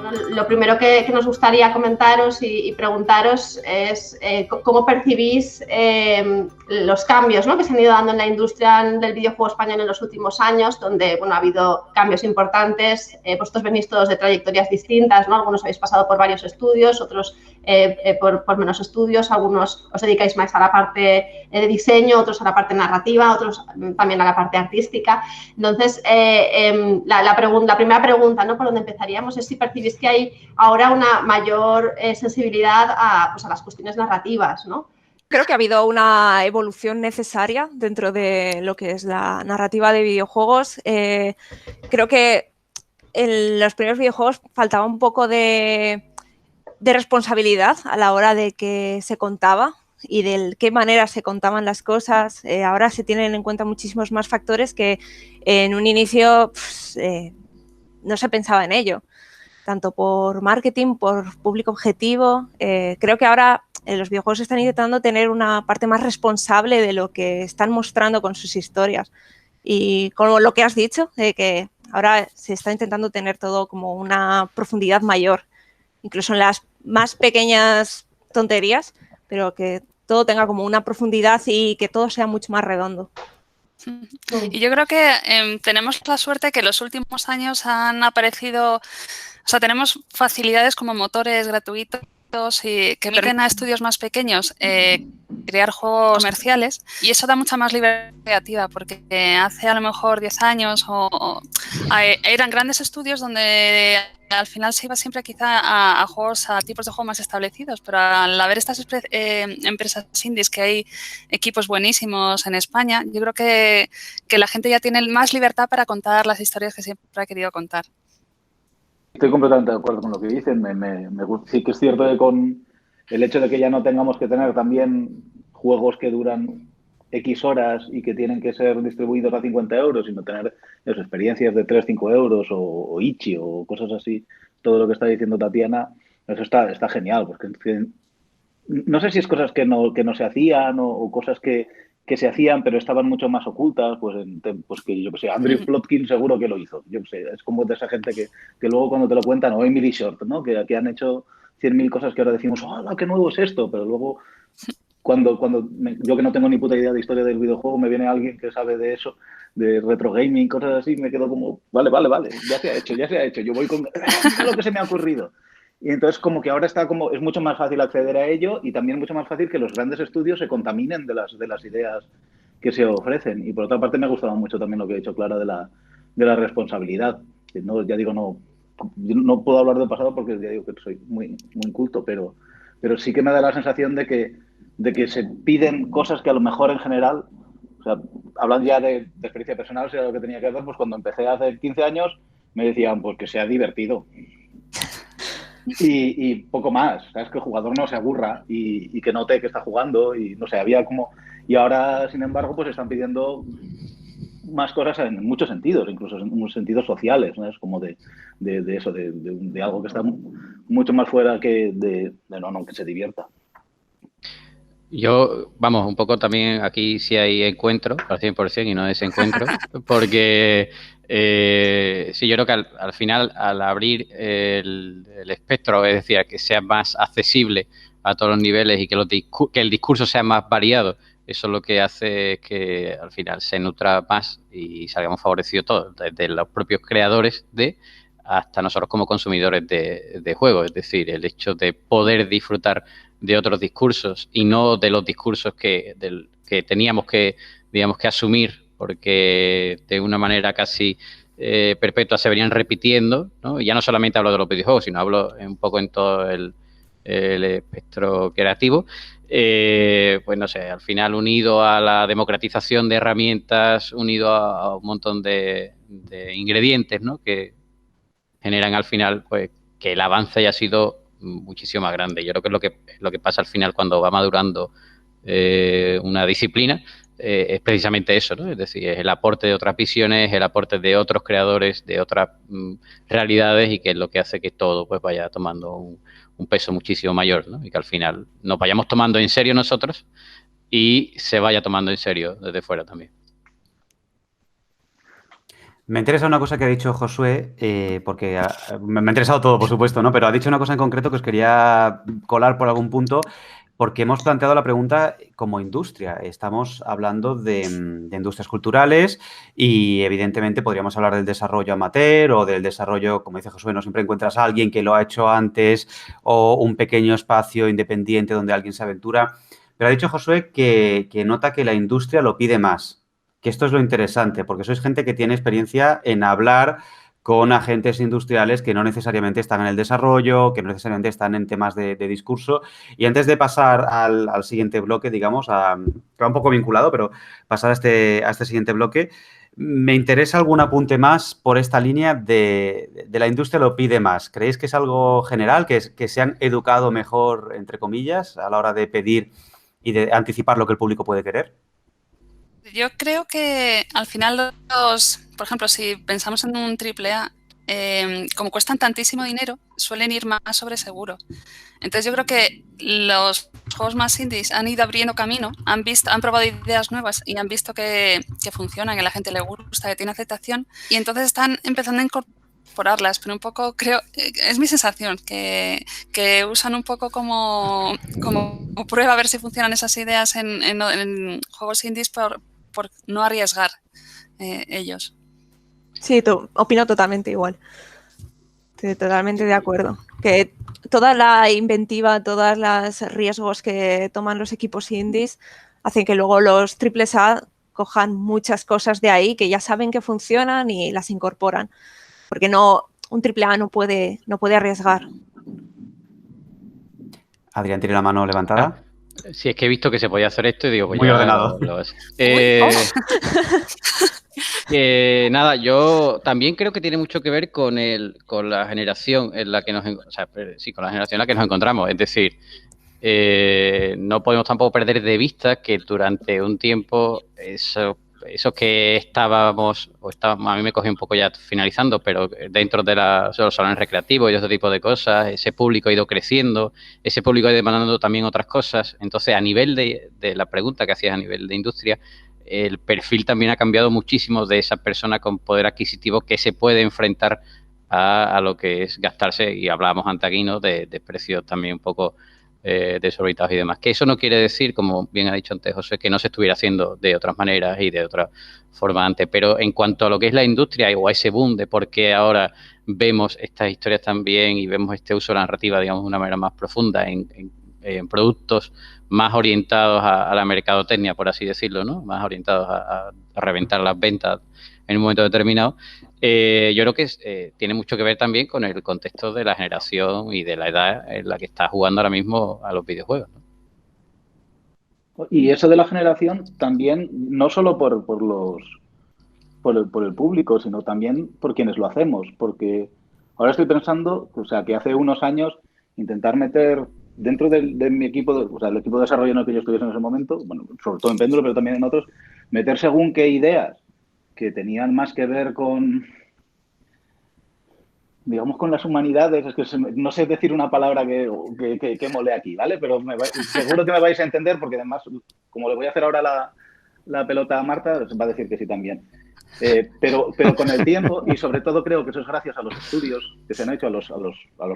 bueno, lo primero que nos gustaría comentaros y preguntaros es cómo percibís los cambios, ¿no?, que se han ido dando en la industria del videojuego español en los últimos años, donde, bueno, ha habido cambios importantes. Vosotros venís todos de trayectorias distintas, ¿no? Algunos habéis pasado por varios estudios, otros por menos estudios, algunos os dedicáis más a la parte de diseño, otros a la parte narrativa, otros también a la parte artística. Entonces, la primera pregunta, ¿no?, por donde empezaríamos es si percibís que hay ahora una mayor sensibilidad pues a las cuestiones narrativas, ¿no? Creo que ha habido una evolución necesaria dentro de lo que es la narrativa de videojuegos. Creo que en los primeros videojuegos faltaba un poco de responsabilidad a la hora de que se contaba y de qué manera se contaban las cosas. Ahora se tienen en cuenta muchísimos más factores que en un inicio no se pensaba en ello, tanto por marketing, por público objetivo. Creo que ahora los videojuegos están intentando tener una parte más responsable de lo que están mostrando con sus historias. Y como lo que has dicho, de que ahora se está intentando tener todo como una profundidad mayor, incluso en las más pequeñas tonterías, pero que todo tenga como una profundidad y que todo sea mucho más redondo. Y yo creo que tenemos la suerte que en los últimos años han aparecido, o sea, tenemos facilidades como motores gratuitos y que permiten a estudios más pequeños crear juegos comerciales, y eso da mucha más libertad creativa, porque hace a lo mejor 10 años eran grandes estudios donde al final se iba siempre quizá a juegos, a tipos de juegos más establecidos, pero al haber estas empresas indies, que hay equipos buenísimos en España, yo creo que la gente ya tiene más libertad para contar las historias que siempre ha querido contar. Estoy completamente de acuerdo con lo que dicen. Sí que es cierto que con el hecho de que ya no tengamos que tener también juegos que duran X horas y que tienen que ser distribuidos a 50 euros, sino tener esas experiencias de 3, 5 euros o Ichi o cosas así, todo lo que está diciendo Tatiana, eso está genial, porque no sé si es cosas que no se hacían o cosas que se hacían pero estaban mucho más ocultas, pues que yo que sé, Andrew Plotkin seguro que lo hizo, yo que sé, es como de esa gente que luego cuando te lo cuentan, o Emily Short, ¿no?, que han hecho 100.000 cosas que ahora decimos, ¡hola, qué nuevo es esto!, pero luego cuando yo que no tengo ni puta idea de historia del videojuego, me viene alguien que sabe de eso, de retro gaming, cosas así, me quedo como, vale, ya se ha hecho, yo voy con lo que se me ha ocurrido. Y entonces como que ahora es mucho más fácil acceder a ello, y también mucho más fácil que los grandes estudios se contaminen de las ideas que se ofrecen. Y por otra parte me ha gustado mucho también lo que ha dicho Clara de la responsabilidad. Que no, ya digo, yo no puedo hablar del pasado porque ya digo que soy muy, muy inculto, pero sí que me da la sensación de que se piden cosas que a lo mejor en general, o sea, hablando ya de experiencia personal, sea lo que tenía que hacer, pues cuando empecé hace 15 años me decían, pues que sea divertido. Y poco más, ¿sabes? Que el jugador no se aburra y que note que está jugando, y no sé, había como... Y ahora, sin embargo, pues están pidiendo más cosas en muchos sentidos, incluso en sentidos sociales, ¿no? Es como de eso, de algo que está mucho más fuera que de que se divierta. Yo, vamos, un poco también aquí sí hay encuentro al 100% y no desencuentro, porque sí, yo creo que al final, al abrir el espectro, es decir, que sea más accesible a todos los niveles y que el discurso sea más variado, eso lo que hace es que al final se nutra más y salgamos favorecidos todos, desde los propios creadores hasta nosotros como consumidores de juegos. Es decir, el hecho de poder disfrutar de otros discursos y no de los discursos que teníamos que, digamos, que asumir, porque de una manera casi perpetua se venían repitiendo, ¿no? Y ya no solamente hablo de los videojuegos, sino hablo un poco en todo el espectro creativo. Pues no sé, al final, unido a la democratización de herramientas, unido a un montón de ingredientes, ¿no?, que generan al final pues que el avance haya sido muchísimo más grande. Yo creo que es lo que pasa al final cuando va madurando una disciplina, es precisamente eso, ¿no? Es decir, es el aporte de otras visiones, el aporte de otros creadores, de otras realidades, y que es lo que hace que todo pues vaya tomando un peso muchísimo mayor, ¿no? Y que al final nos vayamos tomando en serio nosotros y se vaya tomando en serio desde fuera también. Me interesa una cosa que ha dicho Josué, porque me ha interesado todo, por supuesto, ¿no? Pero ha dicho una cosa en concreto que os quería colar por algún punto, porque hemos planteado la pregunta como industria. Estamos hablando de industrias culturales y, evidentemente, podríamos hablar del desarrollo amateur o del desarrollo, como dice Josué, no siempre encuentras a alguien que lo ha hecho antes o un pequeño espacio independiente donde alguien se aventura. Pero ha dicho Josué que nota que la industria lo pide más. Que esto es lo interesante, porque sois gente que tiene experiencia en hablar con agentes industriales que no necesariamente están en el desarrollo, que no necesariamente están en temas de discurso. Y antes de pasar al siguiente bloque, digamos, que va un poco vinculado, pero pasar a este siguiente bloque, me interesa algún apunte más por esta línea de la industria lo pide más. ¿Creéis que es algo general, que se han educado mejor, entre comillas, a la hora de pedir y de anticipar lo que el público puede querer? Yo creo que al final por ejemplo, si pensamos en un AAA, como cuestan tantísimo dinero, suelen ir más sobre seguro. Entonces yo creo que los juegos más indies han ido abriendo camino, han probado ideas nuevas y han visto que funcionan, que a la gente le gusta, que tiene aceptación, y entonces están empezando a incorporarlas, pero un poco creo, es mi sensación, que usan un poco como prueba a ver si funcionan esas ideas en juegos indies por no arriesgar ellos. Sí, opino totalmente igual. Estoy totalmente de acuerdo. Que toda la inventiva, todos los riesgos que toman los equipos indies hacen que luego los AAA cojan muchas cosas de ahí que ya saben que funcionan y las incorporan. Porque un AAA no puede arriesgar. Adrián tiene la mano levantada. Sí, es que he visto que se podía hacer esto y digo, pues muy ya ordenado. Nada, yo también creo que tiene mucho que ver con la generación en la que con la generación en la que nos encontramos. Es decir, no podemos tampoco perder de vista que durante un tiempo eso que estábamos, a mí me cogí un poco ya finalizando, pero dentro de los salones recreativos y ese tipo de cosas, ese público ha ido creciendo, ese público ha ido demandando también otras cosas. Entonces, a nivel de la pregunta que hacías a nivel de industria, el perfil también ha cambiado muchísimo de esa persona con poder adquisitivo que se puede enfrentar a lo que es gastarse, y hablábamos antes aquí, ¿no?, de precios también un poco desorbitados y demás. Que eso no quiere decir, como bien ha dicho antes José, que no se estuviera haciendo de otras maneras y de otra forma antes. Pero en cuanto a lo que es la industria o a ese boom de por qué ahora vemos estas historias también y vemos este uso de la narrativa, digamos, de una manera más profunda en productos más orientados a la mercadotecnia, por así decirlo, ¿no?, más orientados a reventar las ventas en un momento determinado. Yo creo que tiene mucho que ver también con el contexto de la generación y de la edad en la que está jugando ahora mismo a los videojuegos, ¿no? Y eso de la generación también, no solo por el público, sino también por quienes lo hacemos. Porque ahora estoy pensando, o sea, que hace unos años intentar meter dentro de mi equipo, o sea, el equipo de desarrollo en el que yo estuviese en ese momento, bueno, sobre todo en Péndulo, pero también en otros, meter según qué ideas que tenían más que ver con, digamos, con las humanidades. Es que no sé decir una palabra que mole aquí, ¿vale? Pero seguro que me vais a entender, porque además, como le voy a hacer ahora la pelota a Marta, va a decir que sí también. Pero con el tiempo, y sobre todo creo que eso es gracias a los estudios que se han hecho a los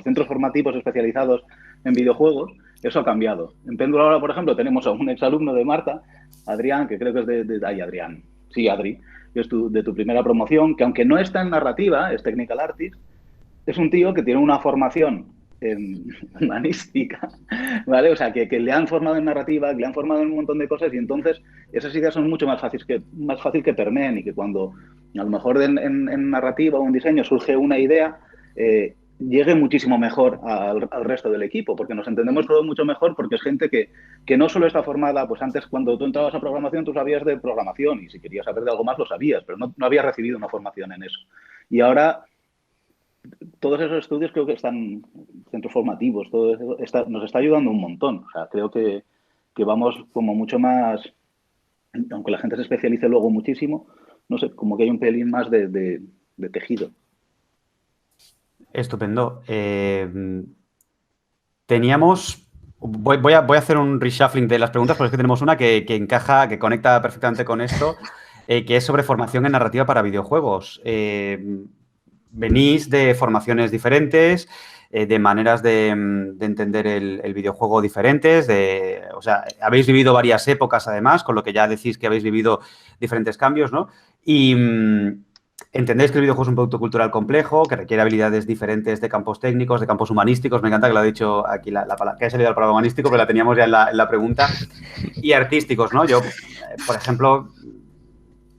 centros formativos especializados en videojuegos, eso ha cambiado. En Péndulo ahora, por ejemplo, tenemos a un exalumno de Marta, Adrián, que creo que es Adrián. Sí, Adri, que es de tu primera promoción, que aunque no está en narrativa, es technical artist, es un tío que tiene una formación en humanística, ¿vale? O sea, que le han formado en narrativa, que le han formado en un montón de cosas, y entonces esas ideas son mucho más fácil que permeen, y que cuando a lo mejor en narrativa o en diseño surge una idea, llegue muchísimo mejor al resto del equipo, porque nos entendemos todos mucho mejor, porque es gente que no solo está formada, pues antes cuando tú entrabas a programación tú sabías de programación, y si querías saber de algo más lo sabías, pero no habías recibido una formación en eso. Y ahora todos esos estudios creo que están, centros formativos, todo eso nos está ayudando un montón. O sea, creo que vamos como mucho más, aunque la gente se especialice luego muchísimo, no sé, como que hay un pelín más de tejido. Estupendo. Teníamos... Voy a hacer un reshuffling de las preguntas, porque es que tenemos una que encaja, que conecta perfectamente con esto. que es sobre formación en narrativa para videojuegos. Venís de formaciones diferentes, de maneras de entender el videojuego diferentes, o sea, habéis vivido varias épocas además, con lo que ya decís que habéis vivido diferentes cambios, ¿no? Y entendéis que el videojuego es un producto cultural complejo, que requiere habilidades diferentes de campos técnicos, de campos humanísticos. Me encanta que lo ha dicho aquí la palabra, que ha salido la palabra humanístico, pero la teníamos ya en la pregunta. Y artísticos, ¿no? Yo, por ejemplo,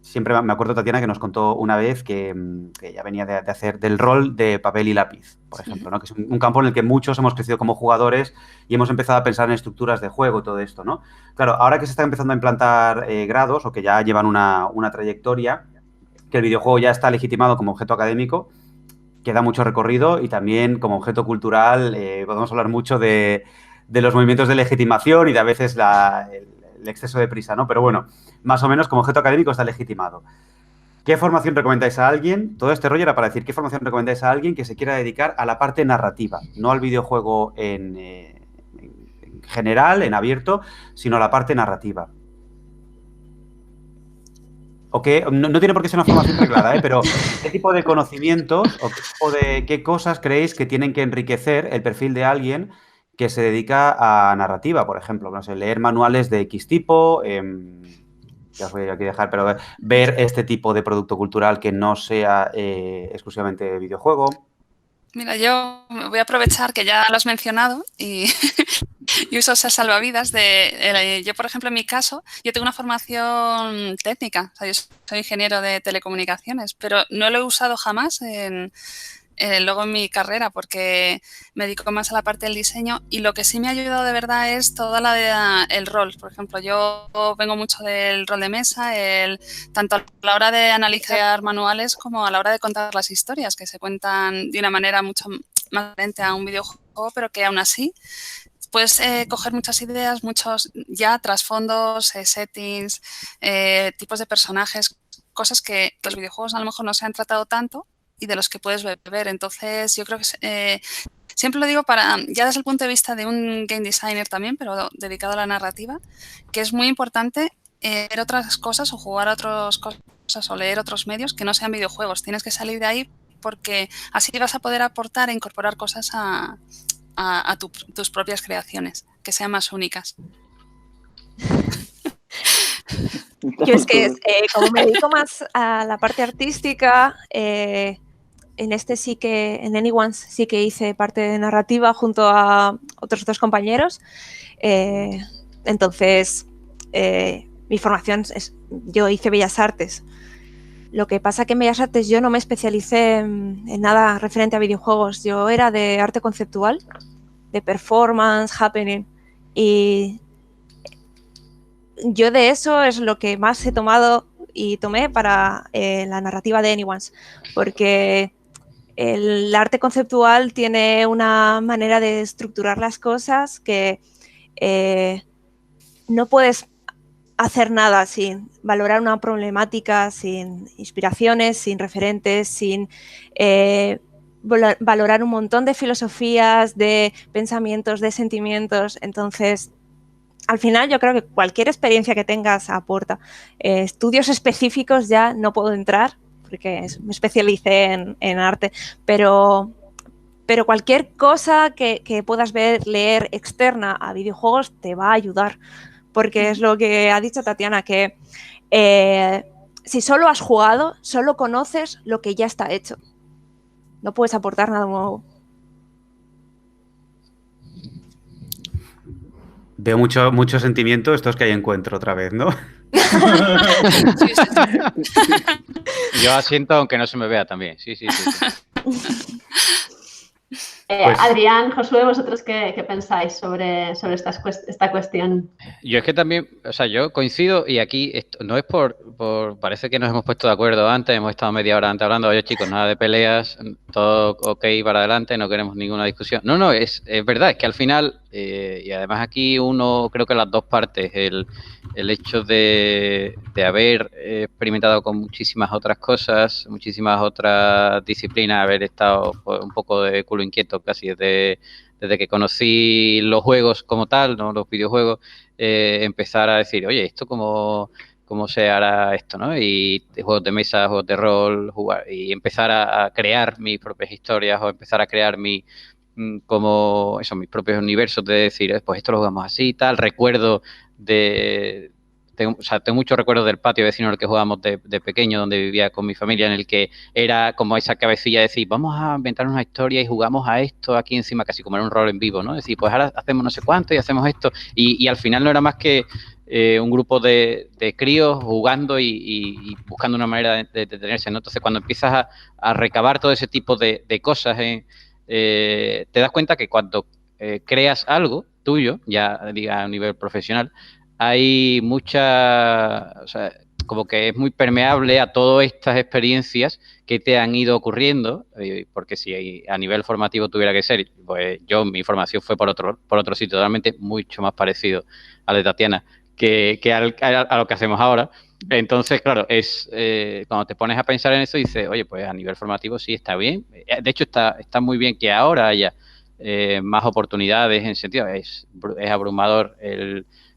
siempre me acuerdo, Tatiana, que nos contó una vez que ella venía de hacer del rol de papel y lápiz, por ejemplo, ¿no? Que es un campo en el que muchos hemos crecido como jugadores y hemos empezado a pensar en estructuras de juego y todo esto, ¿no? Claro, ahora que se está empezando a implantar grados o que ya llevan una trayectoria, que el videojuego ya está legitimado como objeto académico, queda mucho recorrido y también como objeto cultural podemos hablar mucho de los movimientos de legitimación y de a veces el exceso de prisa, ¿no? Pero bueno, más o menos como objeto académico está legitimado. ¿Qué formación recomendáis a alguien? Todo este rollo era para decir, ¿qué formación recomendáis a alguien que se quiera dedicar a la parte narrativa? No al videojuego en general, en abierto, sino a la parte narrativa. O que no tiene por qué ser una formación reglada, pero ¿qué tipo de conocimientos o qué cosas creéis que tienen que enriquecer el perfil de alguien que se dedica a narrativa, por ejemplo? No sé, leer manuales de X tipo, ya os voy a aquí dejar, pero ver este tipo de producto cultural que no sea exclusivamente videojuego. Mira, yo voy a aprovechar que ya lo has mencionado y uso esas salvavidas yo, por ejemplo, en mi caso, yo tengo una formación técnica, o sea, yo soy ingeniero de telecomunicaciones, pero no lo he usado jamás luego en mi carrera porque me dedico más a la parte del diseño y lo que sí me ha ayudado de verdad es toda el rol. Por ejemplo, yo vengo mucho del rol de mesa, tanto a la hora de analizar manuales como a la hora de contar las historias, que se cuentan de una manera mucho más diferente a un videojuego, pero que aún así puedes coger muchas ideas, muchos ya trasfondos, settings, tipos de personajes, cosas que los videojuegos a lo mejor no se han tratado tanto y de los que puedes beber. Entonces, yo creo que siempre lo digo ya desde el punto de vista de un game designer también, pero dedicado a la narrativa, que es muy importante ver otras cosas o jugar a otras cosas o leer otros medios que no sean videojuegos. Tienes que salir de ahí porque así vas a poder aportar e incorporar cosas a tus propias creaciones, que sean más únicas. Yo es que como me dedico más a la parte artística, en Anyone's sí que hice parte de narrativa junto a otros dos compañeros. Entonces, mi formación yo hice Bellas Artes. Lo que pasa que en Bellas Artes yo no me especialicé en nada referente a videojuegos. Yo era de arte conceptual, de performance, happening. Y yo de eso es lo que más he tomado y tomé para la narrativa de Anyone's. Porque el arte conceptual tiene una manera de estructurar las cosas que no puedes hacer nada sin valorar una problemática, sin inspiraciones, sin referentes, sin valorar un montón de filosofías, de pensamientos, de sentimientos. Entonces, al final yo creo que cualquier experiencia que tengas aporta. Estudios específicos ya no puedo entrar porque me especialicé en arte, pero cualquier cosa que puedas leer externa a videojuegos te va a ayudar, porque es lo que ha dicho Tatiana, que si solo has jugado, solo conoces lo que ya está hecho. No puedes aportar nada nuevo. Veo mucho sentimiento, esto es que hay encuentro otra vez, ¿no? Yo asiento aunque no se me vea también, sí. Pues, Adrián, Josué, ¿vosotros qué pensáis sobre esta cuestión? Yo es que también, o sea, yo coincido y aquí esto, no es parece que nos hemos puesto de acuerdo antes, hemos estado media hora antes hablando, oye chicos, nada de peleas, todo ok para adelante, no queremos ninguna discusión. No, es verdad, es que al final, y además aquí creo que las dos partes, el hecho de haber experimentado con muchísimas otras cosas, muchísimas otras disciplinas, haber estado un poco de culo inquieto casi desde que conocí los juegos como tal, no los videojuegos, empezar a decir, oye, esto cómo cómo se hará esto, ¿no? Y juegos de mesa, juegos de rol, jugar y empezar a crear mis propias historias o empezar a crear mis propios universos de decir, pues esto lo jugamos así y tal. Recuerdo tengo muchos recuerdos del patio vecino en el que jugábamos de pequeño, donde vivía con mi familia, en el que era como esa cabecilla de decir, vamos a inventar una historia y jugamos a esto aquí encima, casi como en un rol en vivo, ¿no? Es decir, pues ahora hacemos no sé cuánto y hacemos esto. Y al final no era más que un grupo de críos jugando y buscando una manera de tenerse, ¿no? Entonces, cuando empiezas a recabar todo ese tipo de cosas, te das cuenta que cuando creas algo tuyo, ya diga a nivel profesional, hay o sea, como que es muy permeable a todas estas experiencias que te han ido ocurriendo, porque si a nivel formativo tuviera que ser, pues mi formación fue por otro sitio, totalmente mucho más parecido al de Tatiana que a lo que hacemos ahora. Entonces, claro, cuando te pones a pensar en eso, dices, oye, pues a nivel formativo sí está bien. De hecho, está muy bien que ahora haya más oportunidades en sentido, es abrumador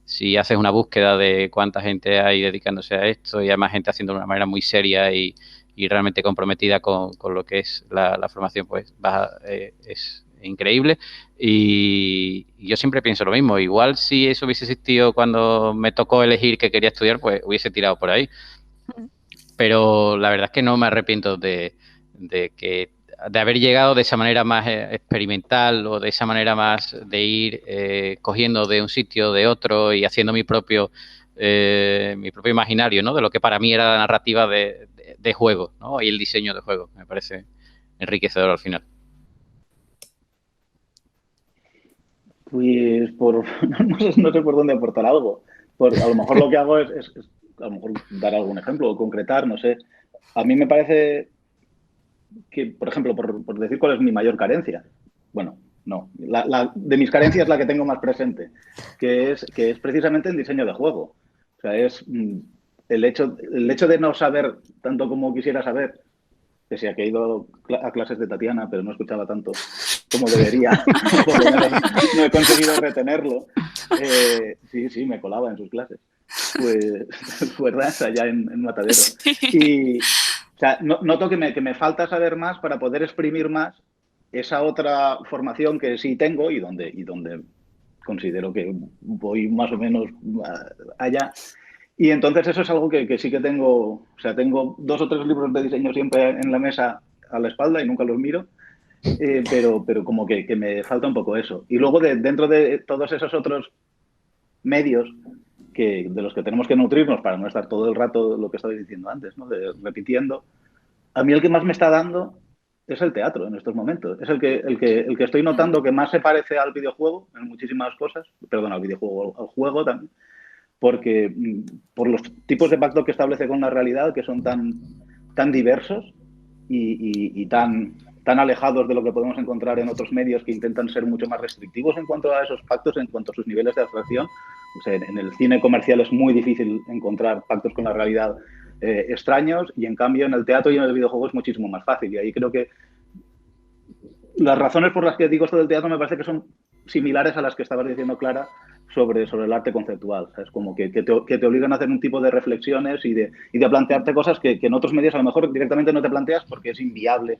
si haces una búsqueda de cuánta gente hay dedicándose a esto y hay más gente haciendo de una manera muy seria y realmente comprometida con lo que es la formación, pues es increíble. Y yo siempre pienso lo mismo. Igual si eso hubiese existido cuando me tocó elegir qué quería estudiar, pues hubiese tirado por ahí. Pero la verdad es que no me arrepiento de haber llegado de esa manera más experimental o de esa manera más de ir cogiendo de un sitio, de otro y haciendo mi propio imaginario, ¿no? De lo que para mí era la narrativa de juego, ¿no? Y el diseño de juego. Me parece enriquecedor al final. Pues no sé por dónde aportar algo. A lo mejor lo que hago es a lo mejor dar algún ejemplo o concretar, no sé. A mí me parece que, por ejemplo, por decir cuál es mi mayor carencia. Bueno, no. De mis carencias la que tengo más presente, que es precisamente el diseño de juego. O sea, es el hecho de no saber tanto como quisiera saber, pese a que he ido a clases de Tatiana, pero no escuchaba tanto como debería, por lo menos no he conseguido retenerlo. Sí, me colaba en sus clases. Pues, ¿verdad? Allá en Matadero. Y, o sea, noto que me falta saber más para poder exprimir más esa otra formación que sí tengo y donde considero que voy más o menos allá. Y entonces eso es algo que sí que tengo. O sea, tengo 2 o 3 libros de diseño siempre en la mesa a la espalda y nunca los miro. Pero como que me falta un poco eso. Y luego dentro de todos esos otros medios de los que tenemos que nutrirnos para no estar todo el rato lo que estaba diciendo antes, ¿no? Repitiendo, a mí el que más me está dando es el teatro en estos momentos. Es el que estoy notando que más se parece al videojuego en muchísimas cosas. Perdón, al videojuego, al juego también. Porque por los tipos de pacto que establece con la realidad, que son tan diversos y tan alejados de lo que podemos encontrar en otros medios que intentan ser mucho más restrictivos en cuanto a esos pactos, en cuanto a sus niveles de abstracción. O sea, en el cine comercial es muy difícil encontrar pactos con la realidad extraños, y en cambio en el teatro y en el videojuego es muchísimo más fácil. Y ahí creo que las razones por las que digo esto del teatro me parece que son similares a las que estabas diciendo, Clara, sobre el arte conceptual. Es como que te obligan a hacer un tipo de reflexiones y de plantearte cosas que en otros medios a lo mejor directamente no te planteas porque es inviable,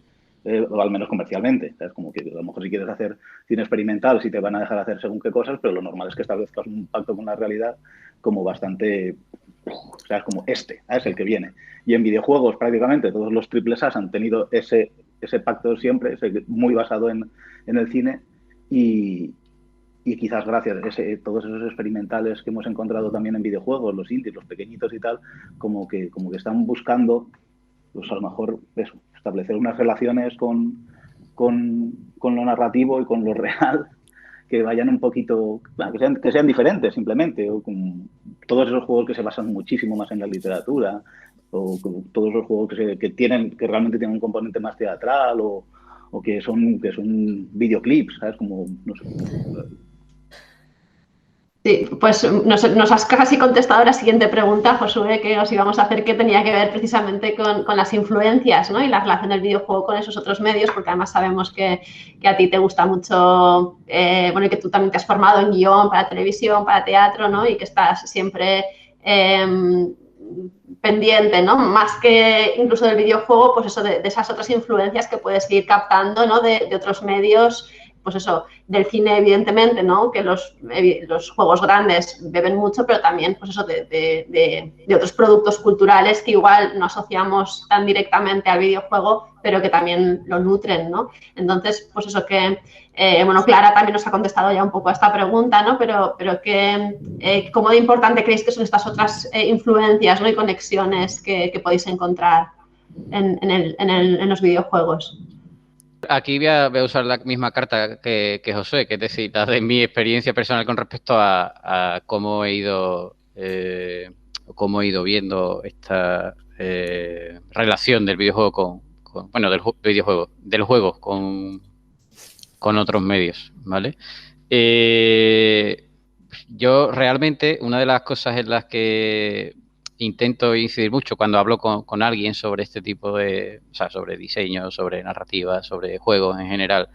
o al menos comercialmente. Es como que a lo mejor si quieres hacer cine experimental sí te van a dejar hacer según qué cosas, pero lo normal es que establezcas un pacto con la realidad como bastante... O sea, es como es el que viene. Y en videojuegos prácticamente todos los AAA han tenido ese pacto siempre, muy basado en el cine, y quizás gracias a todos esos experimentales que hemos encontrado también en videojuegos, los indies, los pequeñitos y tal, como que están buscando, pues a lo mejor eso, establecer unas relaciones con lo narrativo y con lo real que vayan un poquito, que sean diferentes simplemente, o con todos esos juegos que se basan muchísimo más en la literatura, o con todos los juegos que realmente tienen un componente más teatral, o que son videoclips, ¿sabes? Como, no sé. Sí, pues nos has casi contestado la siguiente pregunta, Josué, que os íbamos a hacer, que tenía que ver precisamente con las influencias, ¿no? Y la relación del videojuego con esos otros medios, porque además sabemos que a ti te gusta mucho, y que tú también te has formado en guión para televisión, para teatro, ¿no? Y que estás siempre pendiente, ¿no? Más que incluso del videojuego, pues eso, de esas otras influencias que puedes ir captando, ¿no? De otros medios, pues eso, del cine, evidentemente, ¿no? Que los juegos grandes beben mucho, pero también, pues eso, de otros productos culturales que igual no asociamos tan directamente al videojuego, pero que también lo nutren, ¿no? Entonces, pues eso que, bueno, Clara también nos ha contestado ya un poco a esta pregunta, ¿no? Pero que, ¿cómo de importante creéis que son estas otras influencias, ¿no? Y conexiones que podéis encontrar en los videojuegos? Aquí voy a usar la misma carta que José, que es decir, la de mi experiencia personal con respecto a cómo he ido viendo esta relación del videojuego del juego con otros medios, ¿vale? Yo realmente, una de las cosas en las que intento incidir mucho cuando hablo con alguien sobre este tipo de, o sea, sobre diseño, sobre narrativa, sobre juegos en general,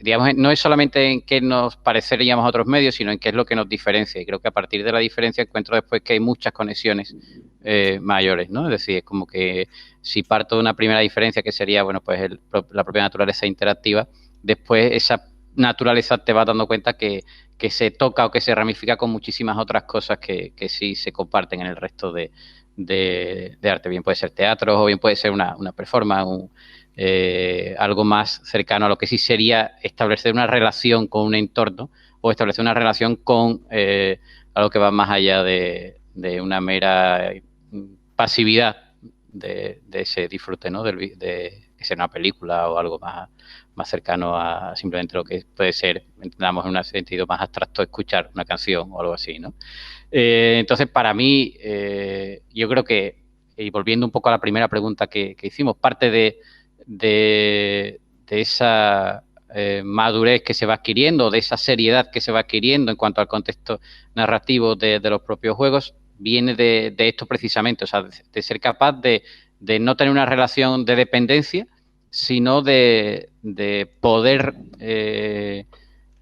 digamos, no es solamente en qué nos pareceríamos a otros medios, sino en qué es lo que nos diferencia. Y creo que a partir de la diferencia encuentro después que hay muchas conexiones mayores, ¿no? Es decir, es como que si parto de una primera diferencia que sería, bueno, pues la propia naturaleza interactiva, después esa naturaleza te va dando cuenta que se toca o que se ramifica con muchísimas otras cosas que sí se comparten en el resto de arte. Bien puede ser teatro o bien puede ser una performance, algo más cercano a lo que sí sería establecer una relación con un entorno o establecer una relación con algo que va más allá de una mera pasividad de ese disfrute, ¿no? De ser una película o algo más cercano a simplemente lo que puede ser, entendamos en un sentido más abstracto, escuchar una canción o algo así, ¿no? Entonces, para mí, yo creo que, y volviendo un poco a la primera pregunta que hicimos, parte de esa madurez que se va adquiriendo, de esa seriedad que se va adquiriendo en cuanto al contexto narrativo de los propios juegos, viene de esto precisamente, o sea, de ser capaz de no tener una relación de dependencia, sino de poder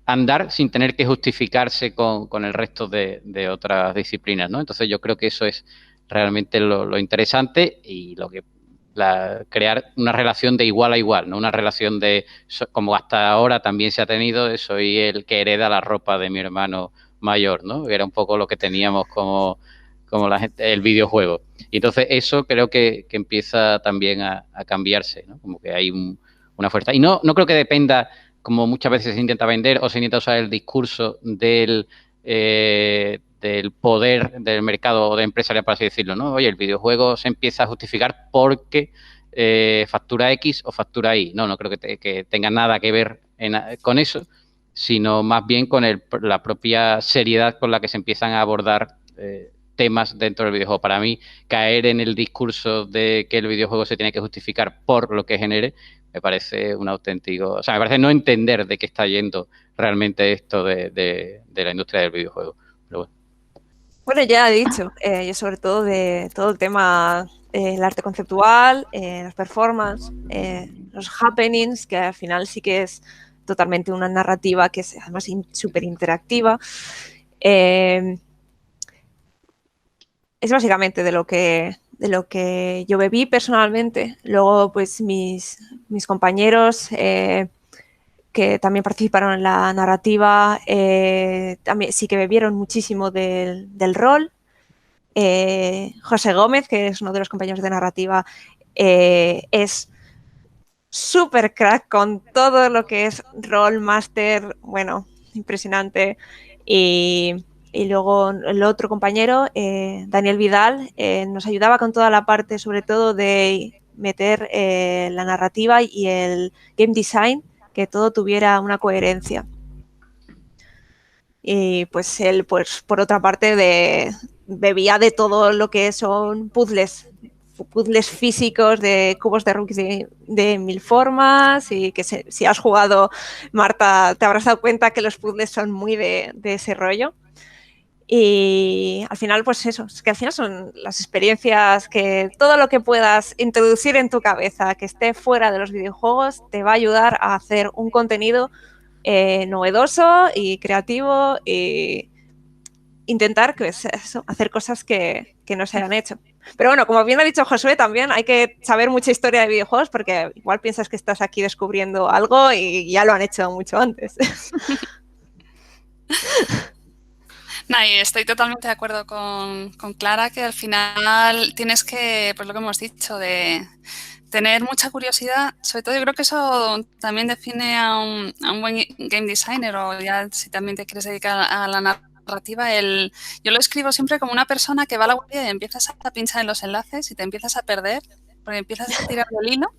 andar sin tener que justificarse con el resto de otras disciplinas, ¿no? Entonces yo creo que eso es realmente lo interesante y lo que crear una relación de igual a igual, no una relación como hasta ahora también se ha tenido, de soy el que hereda la ropa de mi hermano mayor, ¿no? Era un poco lo que teníamos como el videojuego. Y entonces eso creo que empieza también a cambiarse, ¿no? Como que hay una fuerza. Y no creo que dependa, como muchas veces se intenta vender o se intenta usar el discurso del poder del mercado o de empresarial, por así decirlo, ¿no? Oye, el videojuego se empieza a justificar porque factura X o factura Y. No creo que tenga nada que ver con eso, sino más bien con la propia seriedad con la que se empiezan a abordar temas dentro del videojuego. Para mí, caer en el discurso de que el videojuego se tiene que justificar por lo que genere, me parece un auténtico... O sea, me parece no entender de qué está yendo realmente esto de la industria del videojuego. Pero bueno. Bueno, ya he dicho, yo sobre todo de todo el tema, el arte conceptual, las performances, los happenings, que al final sí que es totalmente una narrativa que es además súper interactiva. Es básicamente de lo que yo bebí personalmente. Luego, pues mis compañeros que también participaron en la narrativa, también sí que bebieron muchísimo del rol. José Gómez, que es uno de los compañeros de narrativa, es súper crack con todo lo que es rol, máster, bueno, impresionante. Y luego el otro compañero, Daniel Vidal, nos ayudaba con toda la parte, sobre todo, de meter la narrativa y el game design, que todo tuviera una coherencia. Y pues él, pues por otra parte, bebía de todo lo que son puzzles físicos de cubos de Rubik de 1000 formas, y que si has jugado, Marta, te habrás dado cuenta que los puzzles son muy de ese rollo. Y al final, pues eso, es que al final son las experiencias que todo lo que puedas introducir en tu cabeza que esté fuera de los videojuegos te va a ayudar a hacer un contenido novedoso y creativo y intentar hacer cosas que no se hayan hecho. Pero bueno, como bien ha dicho Josué, también hay que saber mucha historia de videojuegos porque igual piensas que estás aquí descubriendo algo y ya lo han hecho mucho antes. No, y estoy totalmente de acuerdo con Clara, que al final tienes que, pues lo que hemos dicho, de tener mucha curiosidad. Sobre todo yo creo que eso también define a un buen game designer, o ya si también te quieres dedicar a la narrativa. Yo lo escribo siempre como una persona que va a la web y empiezas a pinchar en los enlaces y te empiezas a perder, porque empiezas a tirar del hilo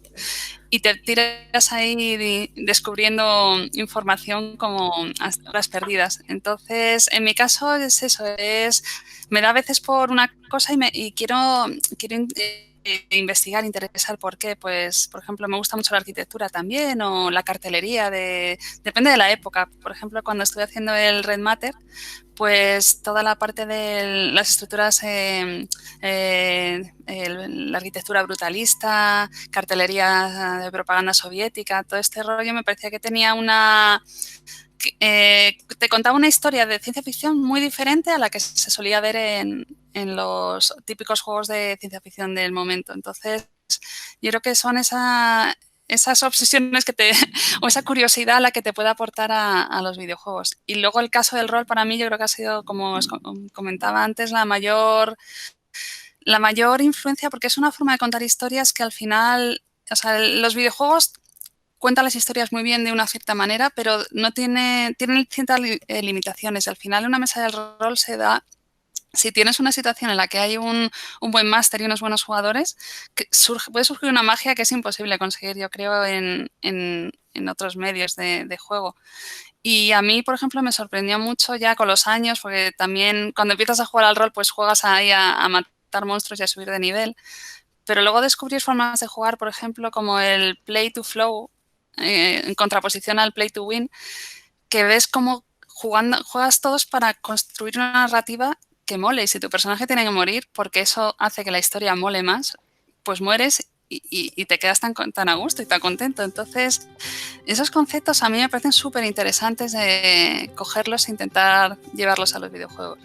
y te tiras ahí descubriendo información como a horas perdidas. Entonces, en mi caso es eso, me da a veces por una cosa y quiero investigar, interesar por qué. Pues, por ejemplo, me gusta mucho la arquitectura también, o la cartelería, depende de la época. Por ejemplo, cuando estuve haciendo el Red Matter, pues toda la parte de las estructuras, la arquitectura brutalista, cartelería de propaganda soviética, todo este rollo me parecía que tenía te contaba una historia de ciencia ficción muy diferente a la que se solía ver en los típicos juegos de ciencia ficción del momento. Entonces, yo creo que son esas obsesiones o esa curiosidad la que te puede aportar a los videojuegos. Y luego el caso del rol para mí yo creo que ha sido, como os comentaba antes, la mayor influencia, porque es una forma de contar historias que al final, o sea, los videojuegos cuentan las historias muy bien de una cierta manera, pero tienen ciertas limitaciones. Al final, en una mesa de rol se da, si tienes una situación en la que hay un buen máster y unos buenos jugadores, puede surgir una magia que es imposible conseguir, yo creo, en otros medios de juego. Y a mí, por ejemplo, me sorprendió mucho ya con los años, porque también cuando empiezas a jugar al rol, pues juegas ahí a matar monstruos y a subir de nivel. Pero luego descubrir formas de jugar, por ejemplo, como el play to flow, en contraposición al play to win, que ves cómo juegas todos para construir una narrativa que mole. Y si tu personaje tiene que morir, porque eso hace que la historia mole más, pues mueres y te quedas tan a gusto y tan contento. Entonces, esos conceptos a mí me parecen súper interesantes de cogerlos e intentar llevarlos a los videojuegos.